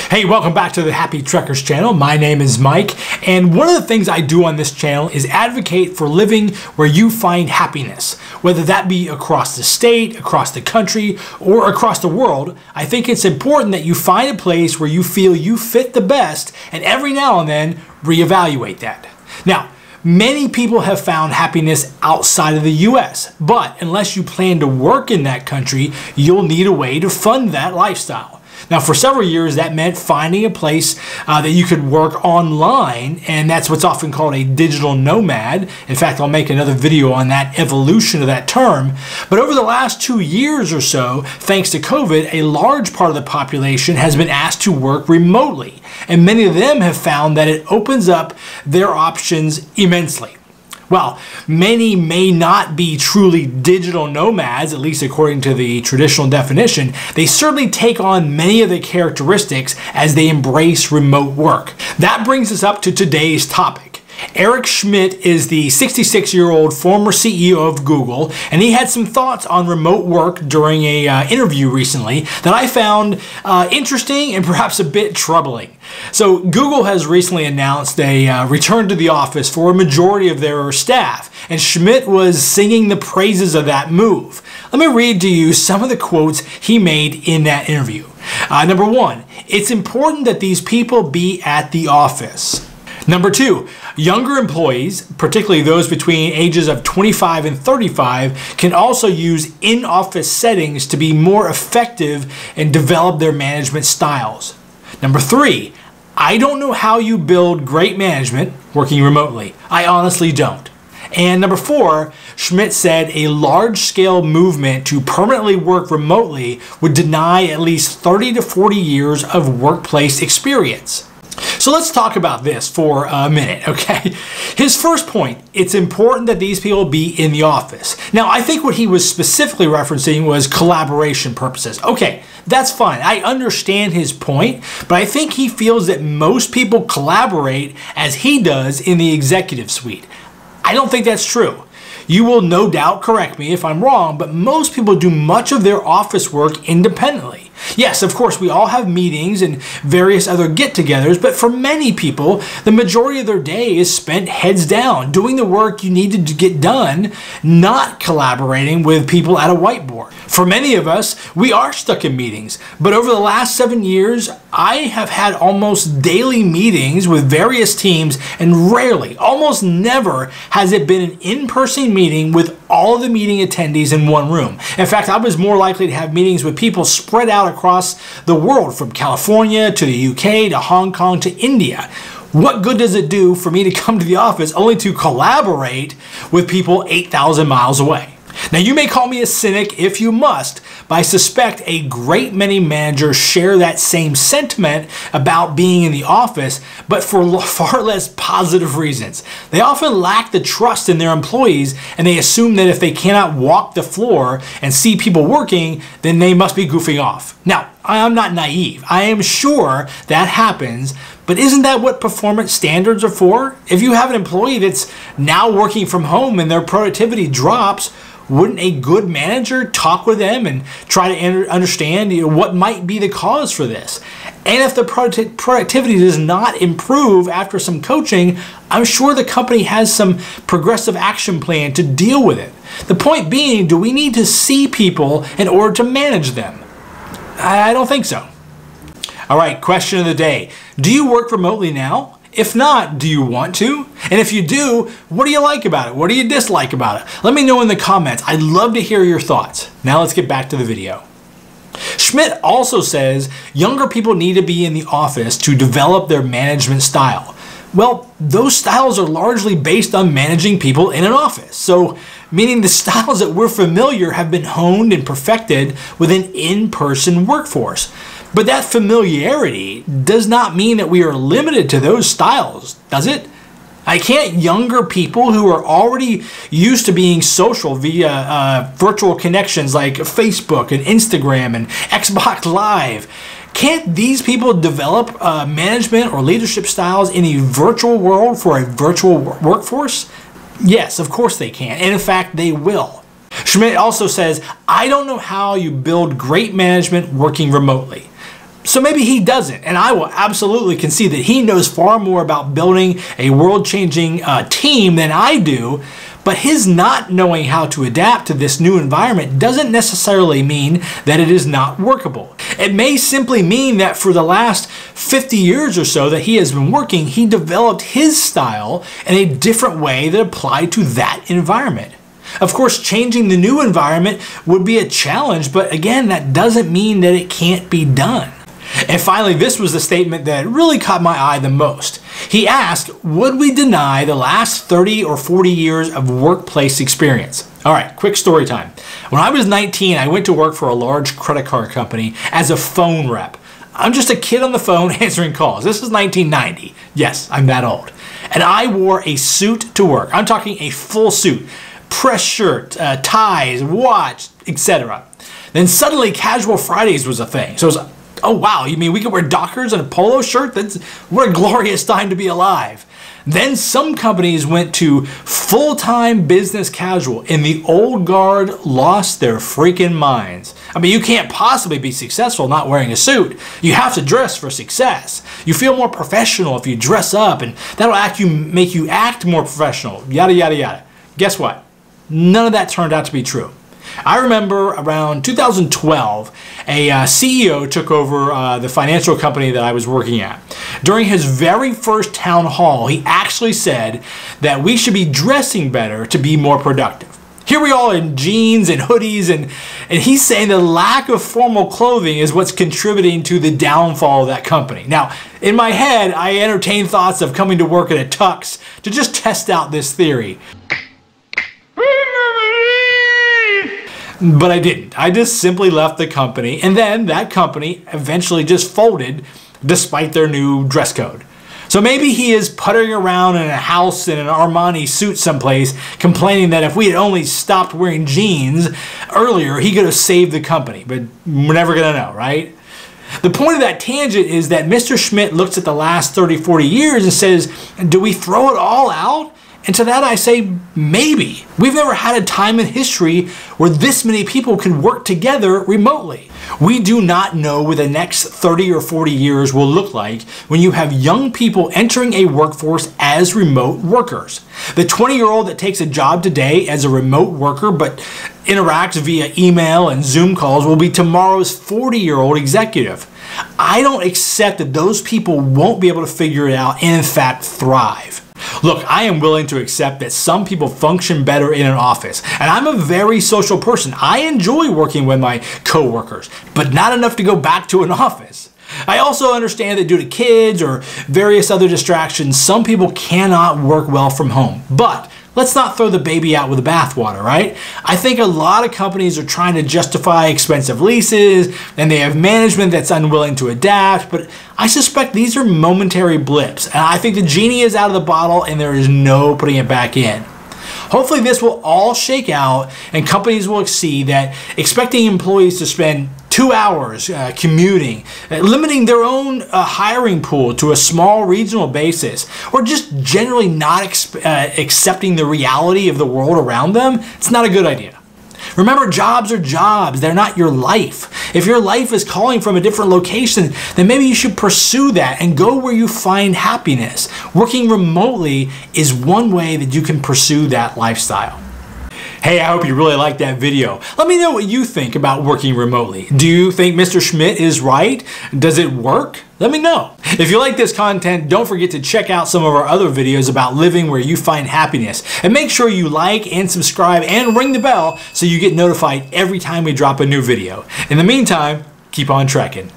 Hey, welcome back to the Happy Trekkers channel. My name is Mike, and one of the things I do on this channel is advocate for living where you find happiness. Whether that be across the state, across the country, or across the world, I think it's important that you find a place where you feel you fit the best, and every now and then reevaluate that. Now, many people have found happiness outside of the US, but unless you plan to work in that country, you'll need a way to fund that lifestyle. Now, for several years, that meant finding a place that you could work online, and that's what's often called a digital nomad. In fact, I'll make another video on that evolution of that term. But over the last 2 years or so, thanks to COVID, a large part of the population has been asked to work remotely, and many of them have found that it opens up their options immensely. Well, many may not be truly digital nomads, at least according to the traditional definition. They certainly take on many of the characteristics as they embrace remote work. That brings us up to today's topic. Schmidt is the 66-year-old former CEO of Google, and he had some thoughts on remote work during an interview recently that I found interesting and perhaps a bit troubling. So Google has recently announced a return to the office for a majority of their staff, and Schmidt was singing the praises of that move. Let me read to you some of the quotes he made in that interview. Number one, it's important that these people be at the office. Number two, younger employees, particularly those between ages of 25 and 35, can also use in-office settings to be more effective and develop their management styles. Number three, I don't know how you build great management working remotely. I honestly don't. And number four, Schmidt said a large-scale movement to permanently work remotely would deny at least 30 to 40 years of workplace experience. So let's talk about this for a minute, okay? His first point, it's important that these people be in the office. Now, I think what he was specifically referencing was collaboration purposes. Okay, that's fine. I understand his point, but I think he feels that most people collaborate as he does in the executive suite. I don't think that's true. You will no doubt correct me if I'm wrong, but most people do much of their office work independently. Yes, of course, we all have meetings and various other get-togethers, but for many people, the majority of their day is spent heads down, doing the work you need to get done, not collaborating with people at a whiteboard. For many of us, we are stuck in meetings, but over the last 7 years, I have had almost daily meetings with various teams, and rarely, almost never, has it been an in-person meeting with all the meeting attendees in one room. In fact, I was more likely to have meetings with people spread out across the world, from California to the UK to Hong Kong to India. What good does it do for me to come to the office only to collaborate with people 8,000 miles away? Now, you may call me a cynic if you must, but I suspect a great many managers share that same sentiment about being in the office, but for far less positive reasons. They often lack the trust in their employees, and they assume that if they cannot walk the floor and see people working, then they must be goofing off. Now, I'm not naive. I am sure that happens, but isn't that what performance standards are for? If you have an employee that's now working from home and their productivity drops, wouldn't a good manager talk with them and try to understand what might be the cause for this? And if the productivity does not improve after some coaching, I'm sure the company has some progressive action plan to deal with it. The point being, do we need to see people in order to manage them? I don't think so. All right, question of the day. Do you work remotely now? If not, do you want to? And if you do, what do you like about it? What do you dislike about it? Let me know in the comments. I'd love to hear your thoughts. Now let's get back to the video. Schmidt also says younger people need to be in the office to develop their management style. Well, those styles are largely based on managing people in an office. So, meaning the styles that we're familiar have been honed and perfected with an in-person workforce. But that familiarity does not mean that we are limited to those styles, does it? Can't younger people who are already used to being social via virtual connections like Facebook and Instagram and Xbox Live, can't these people develop management or leadership styles in a virtual world for a virtual workforce? Yes, of course they can, and in fact they will. Schmidt also says, I don't know how you build great management working remotely. So maybe he doesn't, and I will absolutely concede that he knows far more about building a world-changing team than I do, but his not knowing how to adapt to this new environment doesn't necessarily mean that it is not workable. It may simply mean that for the last 50 years or so that he has been working, he developed his style in a different way that applied to that environment. Of course, changing the new environment would be a challenge, but again, that doesn't mean that it can't be done. And finally, this was the statement that really caught my eye the most. He asked, would we deny the last 30 or 40 years of workplace experience? All right, quick story time. When I was 19, I went to work for a large credit card company as a phone rep. I'm just a kid on the phone answering calls. This is 1990. Yes, I'm that old. And I wore a suit to work. I'm talking a full suit. Press shirt, ties, watch, etc. Then suddenly Casual Fridays was a thing. So it was, oh wow, you mean we could wear Dockers and a polo shirt? What a glorious time to be alive. Then some companies went to full-time business casual, and the old guard lost their freaking minds. I mean, you can't possibly be successful not wearing a suit. You have to dress for success. You feel more professional if you dress up, and that'll make you act more professional, yada, yada, yada. Guess what? None of that turned out to be true. I remember around 2012, a CEO took over the financial company that I was working at. During his very first town hall, he actually said that we should be dressing better to be more productive. Here we are in jeans and hoodies, and he's saying the lack of formal clothing is what's contributing to the downfall of that company. Now, in my head, I entertained thoughts of coming to work in a tux to just test out this theory. But I didn't. I just simply left the company, and then that company eventually just folded despite their new dress code. So maybe he is puttering around in a house in an Armani suit someplace, complaining that if we had only stopped wearing jeans earlier, he could have saved the company. But we're never going to know, right? The point of that tangent is that Mr. Schmidt looks at the last 30, 40 years and says, do we throw it all out? And to that I say, maybe. We've never had a time in history where this many people can work together remotely. We do not know what the next 30 or 40 years will look like when you have young people entering a workforce as remote workers. The 20-year-old that takes a job today as a remote worker but interacts via email and Zoom calls will be tomorrow's 40-year-old executive. I don't accept that those people won't be able to figure it out and in fact thrive. Look, I am willing to accept that some people function better in an office, and I'm a very social person. I enjoy working with my coworkers, but not enough to go back to an office. I also understand that due to kids or various other distractions, some people cannot work well from home. But let's not throw the baby out with the bathwater, right? I think a lot of companies are trying to justify expensive leases, and they have management that's unwilling to adapt, but I suspect these are momentary blips, and I think the genie is out of the bottle and there is no putting it back in. Hopefully this will all shake out and companies will see that expecting employees to spend 2 hours commuting, limiting their own hiring pool to a small regional basis, or just generally not accepting the reality of the world around them, it's not a good idea. Remember, jobs are jobs. They're not your life. If your life is calling from a different location, then maybe you should pursue that and go where you find happiness. Working remotely is one way that you can pursue that lifestyle. Hey, I hope you really liked that video. Let me know what you think about working remotely. Do you think Mr. Schmidt is right? Does it work? Let me know. If you like this content, don't forget to check out some of our other videos about living where you find happiness. And make sure you like and subscribe and ring the bell so you get notified every time we drop a new video. In the meantime, keep on trekking.